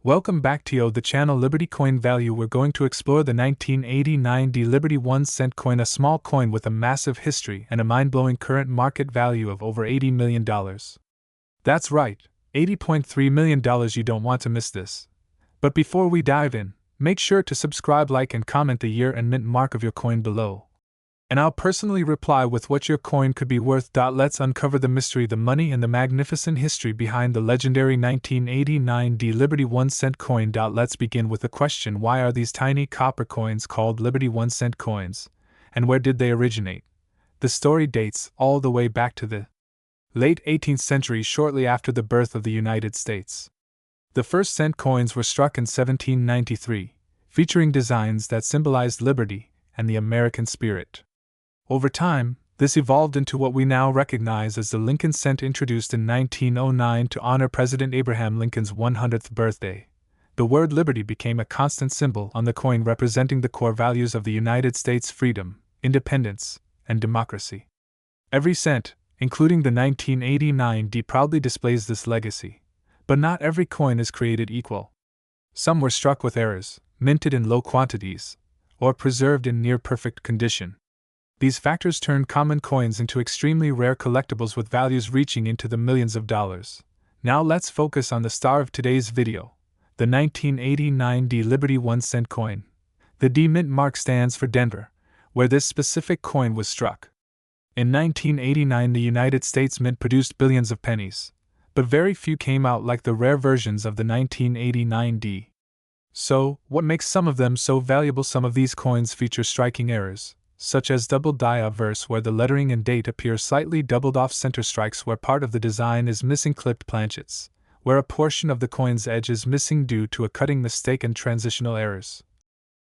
Welcome back to the channel Liberty Coin Value. We're going to explore the 1989 Liberty 1-cent coin, a small coin with a massive history and a mind-blowing current market value of over $80 million. That's right, $80.3 million. You don't want to miss this. But before we dive in, make sure to subscribe, like, and comment the year and mint mark of your coin below. And I'll personally reply with what your coin could be worth. Let's uncover the mystery, the money, and the magnificent history behind the legendary 1989 Liberty 1-cent coin. Let's begin with the question: why are these tiny copper coins called Liberty 1-cent coins, and where did they originate? The story dates all the way back to the late 18th century, shortly after the birth of the United States. The first cent coins were struck in 1793, featuring designs that symbolized liberty and the American spirit. Over time, this evolved into what we now recognize as the Lincoln cent, introduced in 1909 to honor President Abraham Lincoln's 100th birthday. The word liberty became a constant symbol on the coin, representing the core values of the United States: freedom, independence, and democracy. Every cent, including the 1989 D, proudly displays this legacy. But not every coin is created equal. Some were struck with errors, minted in low quantities, or preserved in near-perfect condition. These factors turned common coins into extremely rare collectibles with values reaching into the millions of dollars. Now let's focus on the star of today's video, the 1989 D Liberty 1-cent coin. The D mint mark stands for Denver, where this specific coin was struck. In 1989, the United States Mint produced billions of pennies, but very few came out like the rare versions of the 1989 D. So, what makes some of them so valuable? Some of these coins feature striking errors, such as double die obverse, where the lettering and date appear slightly doubled off, center strikes where part of the design is missing, clipped planchets, where a portion of the coin's edge is missing due to a cutting mistake, and transitional errors,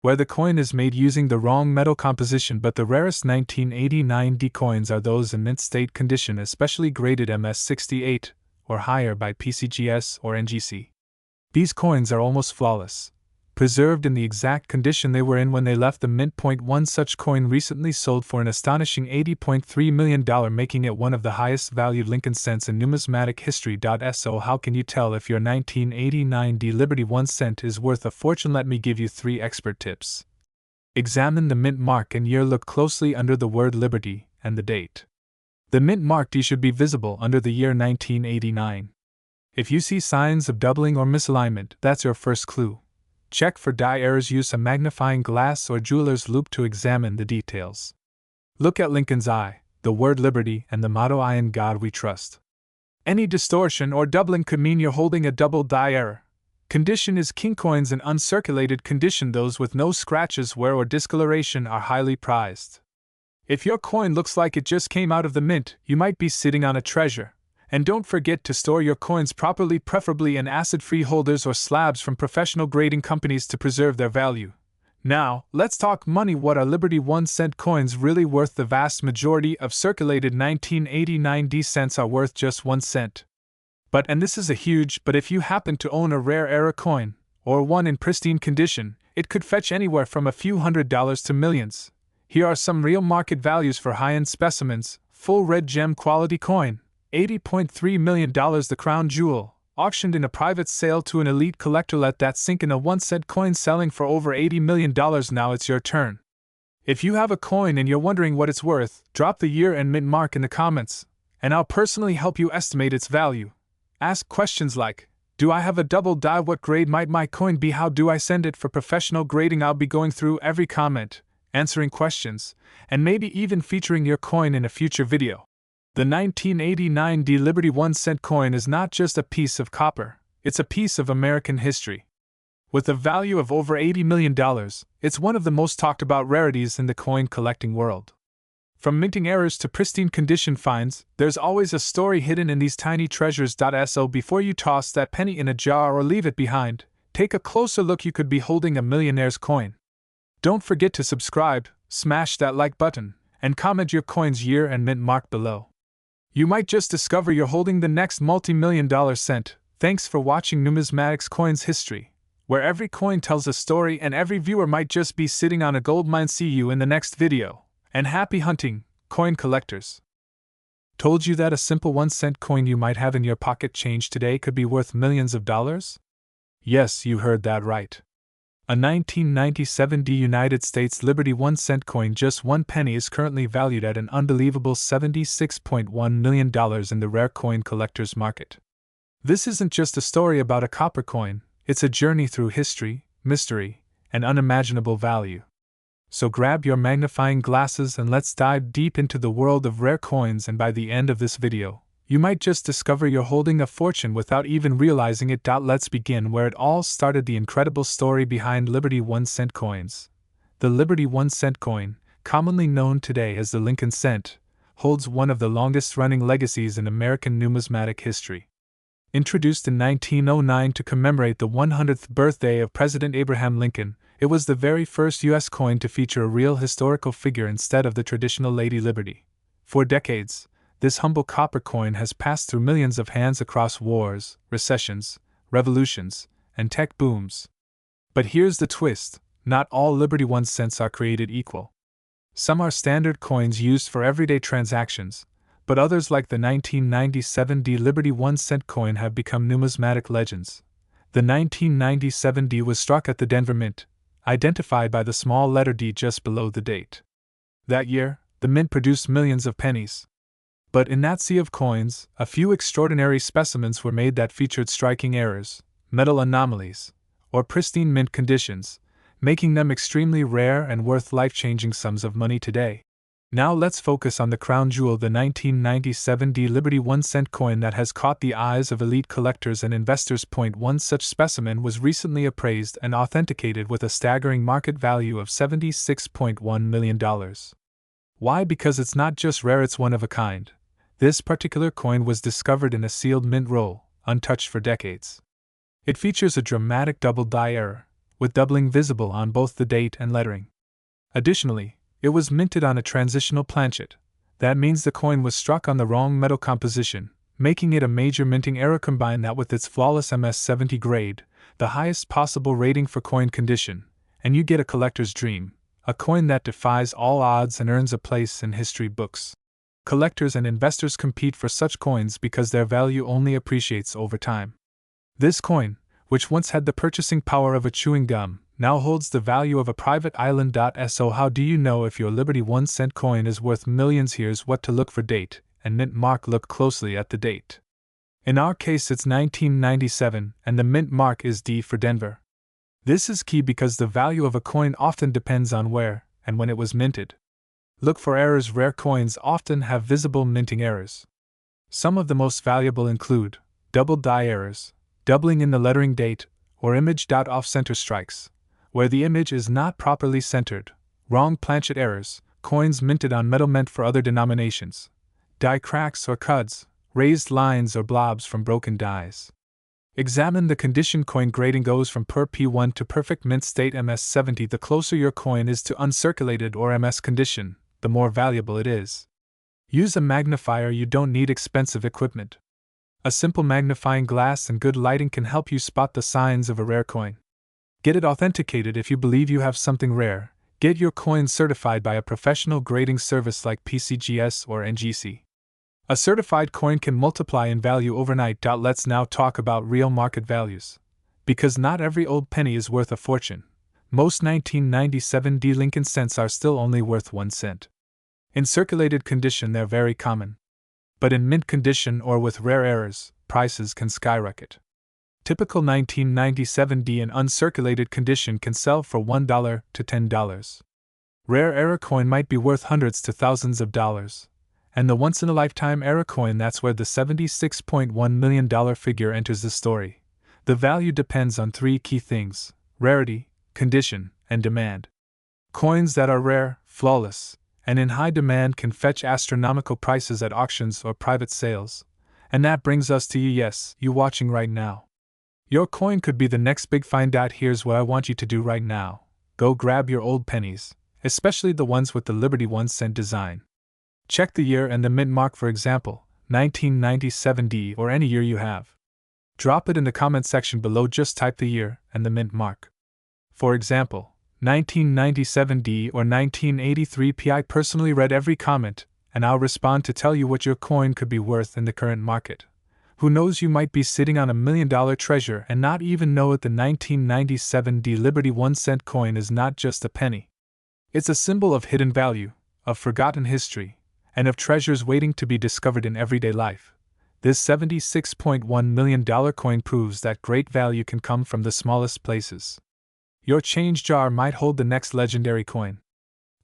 where the coin is made using the wrong metal composition. But the rarest 1989 D coins are those in mint state condition, especially graded MS68 or higher by PCGS or NGC. These coins are almost flawless, preserved in the exact condition they were in when they left the mint. One such coin recently sold for an astonishing $80.3 million, making it one of the highest valued Lincoln cents in numismatic history. So how can you tell if your 1989 D Liberty 1 cent is worth a fortune? Let me give you 3 expert tips. Examine the mint mark and year. Look closely under the word Liberty and the date. The mint mark D should be visible under the year 1989. If you see signs of doubling or misalignment, that's your first clue. Check for die errors. Use a magnifying glass or jeweler's loupe to examine the details. Look at Lincoln's eye, the word liberty, and the motto "I in God we trust." Any distortion or doubling could mean you're holding a double die error. Condition is king. Coins in uncirculated condition, those with no scratches, wear, or discoloration, are highly prized. If your coin looks like it just came out of the mint, you might be sitting on a treasure. And don't forget to store your coins properly, preferably in acid-free holders or slabs from professional grading companies to preserve their value. Now, let's talk money. What are Liberty 1-cent coins really worth? The vast majority of circulated 1989 D cents are worth just 1 cent. But, and this is a huge but, if you happen to own a rare era coin, or one in pristine condition, it could fetch anywhere from a few $100s to millions. Here are some real market values for high-end specimens. Full red gem quality coin, $80.3 million. The crown jewel, auctioned in a private sale to an elite collector. Let that sink in. A 1-cent coin selling for over $80 million. Now it's your turn. If you have a coin and you're wondering what it's worth, drop the year and mint mark in the comments, and I'll personally help you estimate its value. Ask questions like, do I have a double die? What grade might my coin be? How do I send it for professional grading? I'll be going through every comment, answering questions, and maybe even featuring your coin in a future video. The 1989 D Liberty 1-cent coin is not just a piece of copper, it's a piece of American history. With a value of over $80 million, it's one of the most talked about rarities in the coin collecting world. From minting errors to pristine condition finds, there's always a story hidden in these tiny treasures. So before you toss that penny in a jar or leave it behind, take a closer look. You could be holding a Millionaires coin. Don't forget to subscribe, smash that like button, and comment your coin's year and mint mark below. You might just discover you're holding the next multi-million-dollar cent. Thanks for watching Numismatics Coins History, where every coin tells a story and every viewer might just be sitting on a gold mine. See you in the next video, and happy hunting, coin collectors. Told you that a simple 1-cent coin you might have in your pocket change today could be worth millions of dollars? Yes, you heard that right. A 1997 United States Liberty 1-cent coin, just 1 penny, is currently valued at an unbelievable $76.1 million in the rare coin collector's market. This isn't just a story about a copper coin, it's a journey through history, mystery, and unimaginable value. So grab your magnifying glasses and let's dive deep into the world of rare coins, and by the end of this video, you might just discover you're holding a fortune without even realizing it. Let's begin where it all started, the incredible story behind Liberty 1-cent coins. The Liberty 1-cent coin, commonly known today as the Lincoln cent, holds one of the longest-running legacies in American numismatic history. Introduced in 1909 to commemorate the 100th birthday of President Abraham Lincoln, it was the very first U.S. coin to feature a real historical figure instead of the traditional Lady Liberty. For decades, this humble copper coin has passed through millions of hands across wars, recessions, revolutions, and tech booms. But here's the twist: not all Liberty 1 cents are created equal. Some are standard coins used for everyday transactions, but others, like the 1997 Liberty 1-cent coin, have become numismatic legends. The 1997 D was struck at the Denver Mint, identified by the small letter D just below the date. That year, the Mint produced millions of pennies. But in that sea of coins, a few extraordinary specimens were made that featured striking errors, metal anomalies, or pristine mint conditions, making them extremely rare and worth life-changing sums of money today. Now let's focus on the crown jewel, the 1997 Liberty 1-cent coin that has caught the eyes of elite collectors and investors. One such specimen was recently appraised and authenticated with a staggering market value of $76.1 million. Why? Because it's not just rare, it's one of a kind. This particular coin was discovered in a sealed mint roll, untouched for decades. It features a dramatic double die error, with doubling visible on both the date and lettering. Additionally, it was minted on a transitional planchet. That means the coin was struck on the wrong metal composition, making it a major minting error. Combine that with its flawless MS-70 grade, the highest possible rating for coin condition, and you get a collector's dream, a coin that defies all odds and earns a place in history books. Collectors and investors compete for such coins because their value only appreciates over time. This coin, which once had the purchasing power of a chewing gum, now holds the value of a private island. So how do you know if your Liberty 1-cent coin is worth millions? Here's what to look for: date and Mintmark. Look closely at the date. In our case, it's 1997, and the Mintmark is D for Denver. This is key because the value of a coin often depends on where and when it was minted. Look for errors. Rare coins often have visible minting errors. Some of the most valuable include double die errors, doubling in the lettering date, or image off-center strikes, where the image is not properly centered, wrong planchet errors, coins minted on metal meant for other denominations, die cracks or cuds, raised lines or blobs from broken dies. Examine the condition. Coin grading goes from per P1 to perfect mint state MS-70. The closer your coin is to uncirculated or MS condition, the more valuable it is. Use a magnifier. You don't need expensive equipment. A simple magnifying glass and good lighting can help you spot the signs of a rare coin. Get it authenticated. If you believe you have something rare, get your coin certified by a professional grading service like PCGS or NGC. A certified coin can multiply in value overnight. Let's now talk about real market values. Because not every old penny is worth a fortune, most 1997 Lincoln cents are still only worth 1 cent. In circulated condition, they're very common. But in mint condition or with rare errors, prices can skyrocket. Typical 1997 in uncirculated condition can sell for $1 to $10. Rare error coin might be worth hundreds to thousands of dollars. And the once-in-a-lifetime error coin, that's where the $76.1 million figure enters the story. The value depends on 3 key things: rarity, condition, and demand. Coins that are rare, flawless, and in high demand can fetch astronomical prices at auctions or private sales. And that brings us to you, yes, you watching right now. Your coin could be the next big find. Here's what I want you to do right now. Go grab your old pennies, especially the ones with the Liberty 1-cent design. Check the year and the Mintmark, for example, 1997 or any year you have. Drop it in the comment section below. Just type the year and the Mintmark. For example, 1997 or 1983 P. I personally read every comment, and I'll respond to tell you what your coin could be worth in the current market. Who knows, you might be sitting on $1 million treasure and not even know it. The 1997 D Liberty 1-cent coin is not just a penny. It's a symbol of hidden value, of forgotten history, and of treasures waiting to be discovered in everyday life. This $76.1 million coin proves that great value can come from the smallest places. Your change jar might hold the next legendary coin.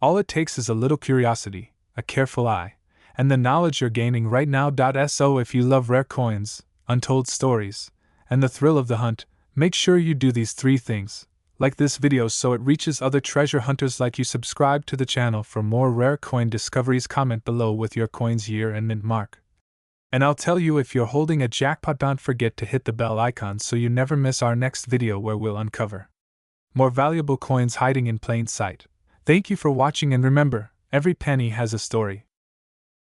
All it takes is a little curiosity, a careful eye, and the knowledge you're gaining right now. So if you love rare coins, untold stories, and the thrill of the hunt, make sure you do these 3 things. Like this video so it reaches other treasure hunters like you. Subscribe to the channel for more rare coin discoveries. Comment below with your coin's year and mint mark. And I'll tell you if you're holding a jackpot. Don't forget to hit the bell icon so you never miss our next video where we'll uncover more valuable coins hiding in plain sight. Thank you for watching, and remember, every penny has a story.